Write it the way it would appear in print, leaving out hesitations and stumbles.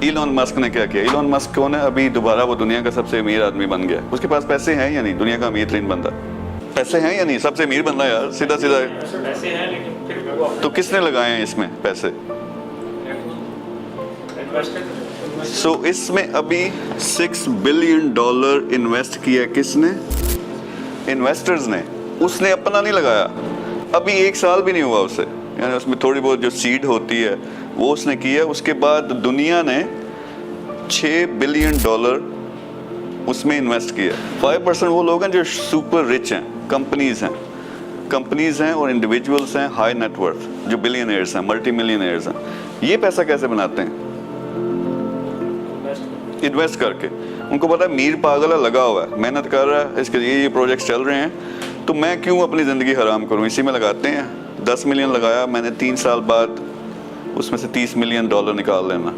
Elon Musk ने क्या किया? इलॉन मस्क कौन है? अभी दोबारा वो दुनिया का सबसे अमीर आदमी बन गया। उसके पास पैसे हैं या नहीं? दुनिया का अमीर तरीन बंदा, पैसे हैं या नहीं? सबसे अमीर बंदा यार, सीधा सीधा। पैसे हैं लेकिन फिर भी वो तो किसने लगाए हैं इसमें पैसे? सो इसमें अभी $6 बिलियन इन्वेस्ट किया किसने? इन्वेस्टर्स ने। उसने अपना नहीं लगाया, अभी 1 साल भी नहीं हुआ उसे, यानी उसमें थोड़ी बहुत जो सीड होती है वो उसने किया। उसके बाद दुनिया ने $6 बिलियन उसमें इन्वेस्ट किया। 5% वो लोग हैं जो सुपर रिच हैं, कंपनीज हैं और इंडिविजुअल्स हैं हाई नेटवर्थ, जो बिलियनर्स हैं, मल्टी मिलियनर्स हैं। ये पैसा कैसे बनाते हैं? इन्वेस्ट करके। उनको पता है मीर पागल है, लगा हुआ है, मेहनत कर रहा है, इसके ये प्रोजेक्ट्स चल रहे हैं, तो मैं क्यों अपनी ज़िंदगी हराम करूं? इसी में लगाते हैं। 10 मिलियन लगाया मैंने, 3 साल बाद उसमें से $30 मिलियन निकाल लेना।